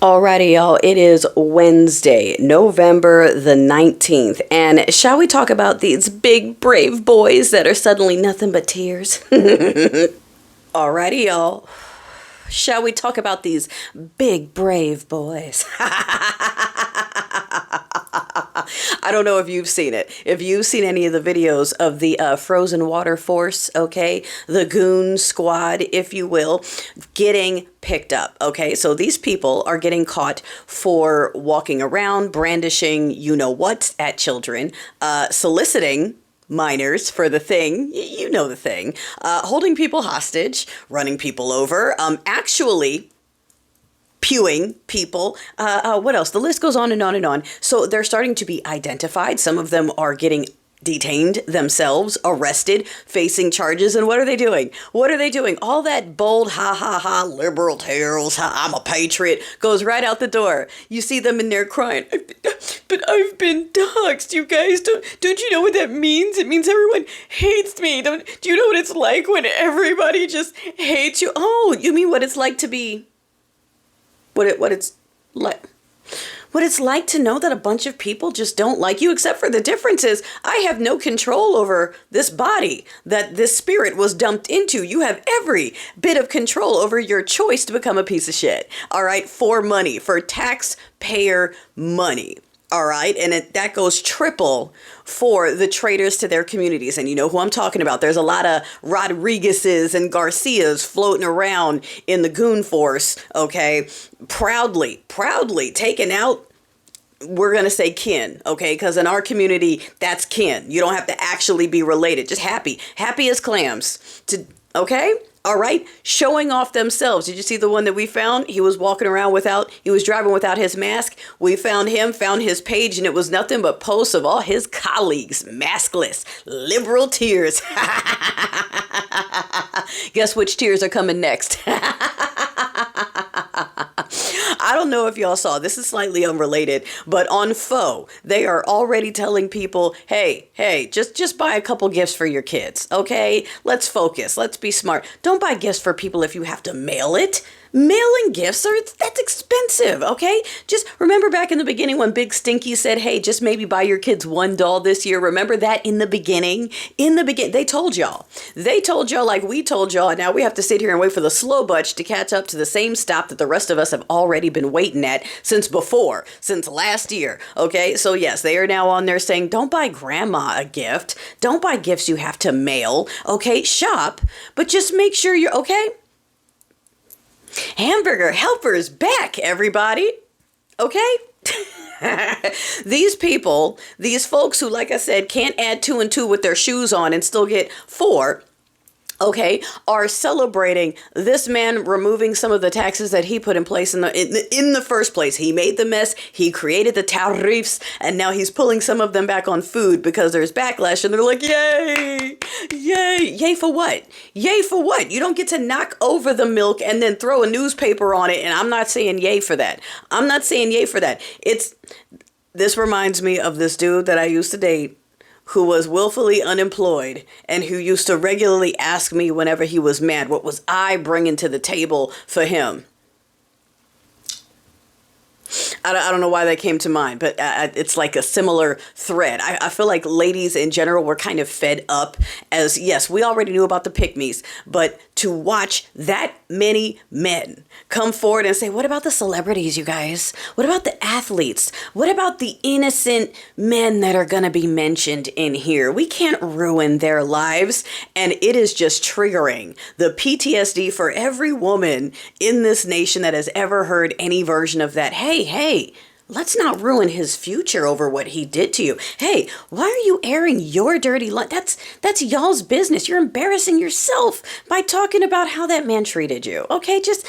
Alrighty, y'all. It is Wednesday, November the 19th. And shall we talk about these big, brave boys that are suddenly nothing but tears? Alrighty, y'all. Shall we talk about these big, brave boys? I don't know if you've seen it. If you've seen any of the videos of the frozen water force, okay, the goon squad, if you will, getting picked up, okay? So these people are getting caught for walking around, brandishing you-know-what at children, soliciting minors for the thing, you know the thing, holding people hostage, running people over, actually pewing people. What else? The list goes on and on and on. So they're starting to be identified. Some of them are getting detained themselves, arrested, facing charges. And what are they doing? What are they doing? All that bold, ha, ha, ha, liberal tales, ha, I'm a patriot, goes right out the door. You see them in there crying, but I've been doxxed, you guys. Don't you know what that means? It means everyone hates me. Do you know what it's like when everybody just hates you? Oh, you mean what it's like to be... What it's like to know that a bunch of people just don't like you, except for the difference is I have no control over this body that this spirit was dumped into. You have every bit of control over your choice to become a piece of shit. All right. For money, for taxpayer money. All right. And that goes triple for the traitors to their communities. And you know who I'm talking about. There's a lot of Rodriguez's and Garcias floating around in the goon force. OK, proudly taking out. We're going to say kin. OK, because in our community, that's kin. You don't have to actually be related. Just happy as clams. OK. All right. Showing off themselves. Did you see the one that we found? He was walking around he was driving without his mask. We found his page, and it was nothing but posts of all his colleagues, maskless, liberal tears. Guess which tears are coming next? I don't know if y'all saw, this is slightly unrelated, but on Faux, they are already telling people, hey, just buy a couple gifts for your kids, okay? Let's focus. Let's be smart. Don't buy gifts for people if you have to mail it. Mailing gifts, that's expensive, okay? Just remember back in the beginning when Big Stinky said, hey, just maybe buy your kids one doll this year. Remember that in the beginning? They told y'all. They told y'all like we told y'all. Now we have to sit here and wait for the slow butch to catch up to the same stop that the rest of us have already been waiting at since last year, okay? So yes, they are now on there saying, don't buy grandma a gift. Don't buy gifts you have to mail, okay? Shop, but just make sure you're okay. Hamburger helpers back, everybody. Okay? These people, these folks who, like I said, can't add 2 and 2 with their shoes on and still get 4, okay, are celebrating this man removing some of the taxes that he put in place in the first place. He made the mess, he created the tariffs, and now he's pulling some of them back on food because there's backlash, and they're like, yay for what? Yay for what? You don't get to knock over the milk and then throw a newspaper on it, and I'm not saying yay for that. This reminds me of this dude that I used to date, who was willfully unemployed and who used to regularly ask me whenever he was mad, what was I bringing to the table for him? I don't know why that came to mind, but it's like a similar thread. I feel like ladies in general were kind of fed up as, yes, we already knew about the pick-me's, but to watch that many men come forward and say, what about the celebrities, you guys? What about the athletes? What about the innocent men that are going to be mentioned in here? We can't ruin their lives. And it is just triggering the PTSD for every woman in this nation that has ever heard any version of that. Hey, let's not ruin his future over what he did to you. Hey, why are you airing your dirty life? That's y'all's business. You're embarrassing yourself by talking about how that man treated you. Okay, just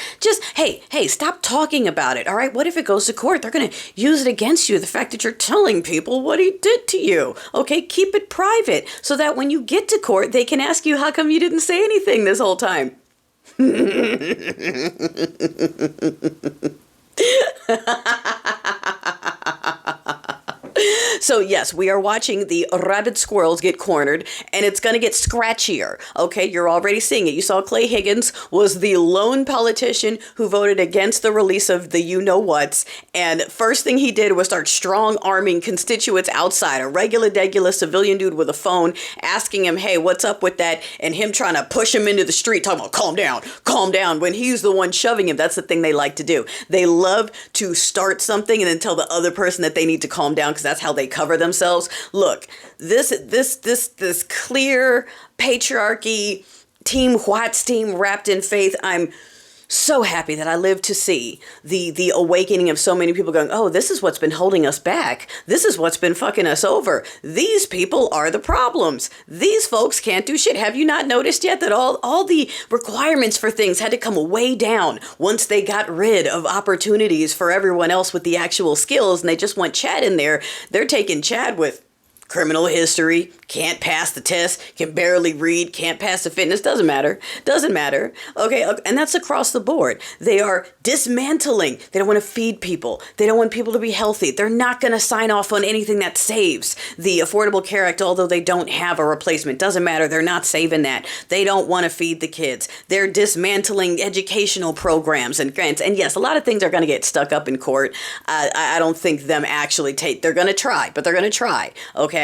hey, stop talking about it. All right, what if it goes to court? They're going to use it against you, the fact that you're telling people what he did to you. Okay, keep it private so that when you get to court, they can ask you, how come you didn't say anything this whole time? So So yes, we are watching the rabid squirrels get cornered, and it's going to get scratchier. Okay, you're already seeing it. You saw Clay Higgins was the lone politician who voted against the release of the you-know-whats, and first thing he did was start strong-arming constituents outside, a regular civilian dude with a phone, asking him, hey, what's up with that? And him trying to push him into the street, talking about calm down, when he's the one shoving him. That's the thing they like to do. They love to start something and then tell the other person that they need to calm down, because that's how they cover themselves. Look, this clear patriarchy, Team What's team wrapped in faith. I'm so happy that I lived to see the awakening of so many people going, oh, this is what's been holding us back. This is what's been fucking us over. These people are the problems. These folks can't do shit. Have you not noticed yet that all the requirements for things had to come way down once they got rid of opportunities for everyone else with the actual skills, and they just want Chad in there? They're taking Chad with criminal history, can't pass the test, can barely read, can't pass the fitness, doesn't matter. Okay, and that's across the board. They are dismantling. They don't want to feed people. They don't want people to be healthy. They're not going to sign off on anything that saves the Affordable Care Act, although they don't have a replacement. Doesn't matter. They're not saving that. They don't want to feed the kids. They're dismantling educational programs and grants. And yes, a lot of things are going to get stuck up in court. I don't think them actually they're going to try, but they're going to try. Okay.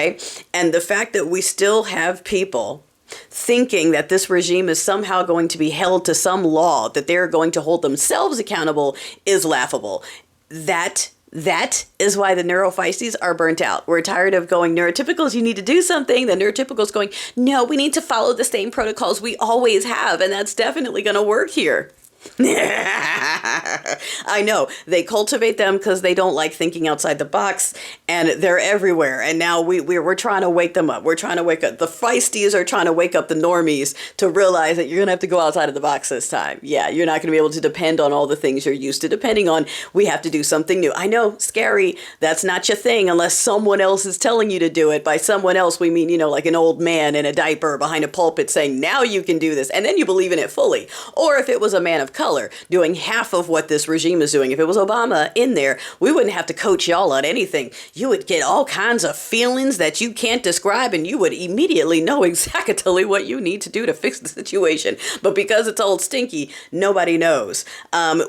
And the fact that we still have people thinking that this regime is somehow going to be held to some law, that they're going to hold themselves accountable, is laughable. That is why the neurofeisties are burnt out. We're tired of going, neurotypicals, you need to do something. The neurotypicals going, no, we need to follow the same protocols we always have. And that's definitely going to work here. I know they cultivate them because they don't like thinking outside the box, and they're everywhere. And now we're trying to wake them up. We're trying to wake up. The feisties are trying to wake up the normies to realize that you're going to have to go outside of the box this time. Yeah, you're not going to be able to depend on all the things you're used to depending on. We have to do something new. I know, scary. That's not your thing unless someone else is telling you to do it. By someone else, we mean, like an old man in a diaper behind a pulpit saying, now you can do this. And then you believe in it fully. Or if it was a man of color doing half of what this regime is doing. If it was Obama in there, we wouldn't have to coach y'all on anything. You would get all kinds of feelings that you can't describe, and you would immediately know exactly what you need to do to fix the situation. But because it's old stinky, nobody knows.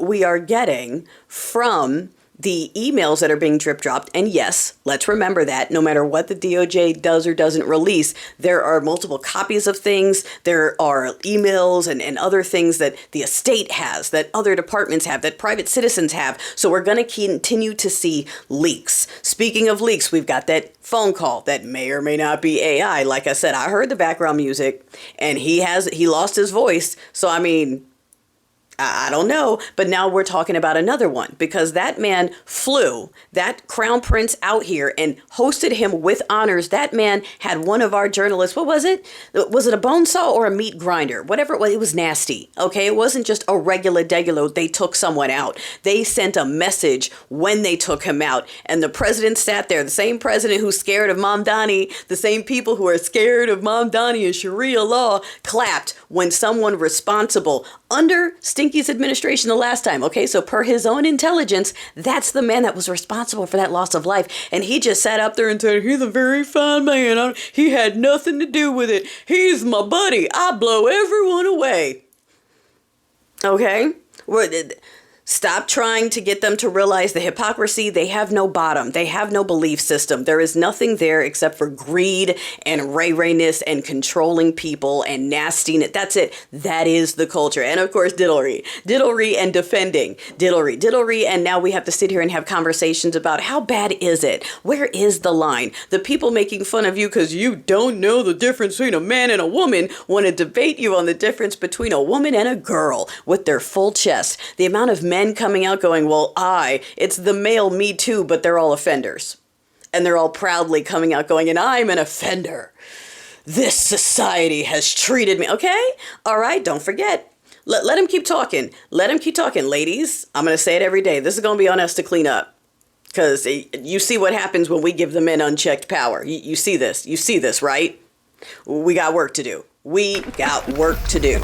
We are getting from the emails that are being drip dropped. And yes, let's remember that no matter what the DOJ does or doesn't release, there are multiple copies of things. There are emails and other things that the estate has, that other departments have, that private citizens have. So we're going to continue to see leaks. Speaking of leaks, we've got that phone call that may or may not be AI. Like I said, I heard the background music and he lost his voice. So, I mean, I don't know, but now we're talking about another one because that man flew that crown prince out here and hosted him with honors. That man had one of our journalists. What was it? Was it a bone saw or a meat grinder? Whatever it was nasty. Okay. It wasn't just a regular degulo. They took someone out. They sent a message when they took him out. And the president sat there, the same president who's scared of Mamdani, the same people who are scared of Mamdani and Sharia law clapped when someone responsible under Stinky's administration the last time. Okay, so per his own intelligence, that's the man that was responsible for that loss of life. And he just sat up there and said, he's a very fine man. He had nothing to do with it. He's my buddy. I blow everyone away. Okay? Stop trying to get them to realize the hypocrisy. They have no bottom. They have no belief system. There is nothing there except for greed and ray-rayness and controlling people and nastiness. That's it. That is the culture. And of course, diddlery. Diddlery and defending. Diddlery. And now we have to sit here and have conversations about how bad is it? Where is the line? The people making fun of you because you don't know the difference between a man and a woman want to debate you on the difference between a woman and a girl with their full chest. The amount of men coming out going, well, it's the male Me Too, but they're all offenders. And they're all proudly coming out going, and I'm an offender. This society has treated me. Okay? All right. Don't forget. Let him keep talking. Let him keep talking. Ladies, I'm going to say it every day. This is going to be on us to clean up. Because you see what happens when we give the men unchecked power. You see this. You see this, right? We got work to do. We got work to do.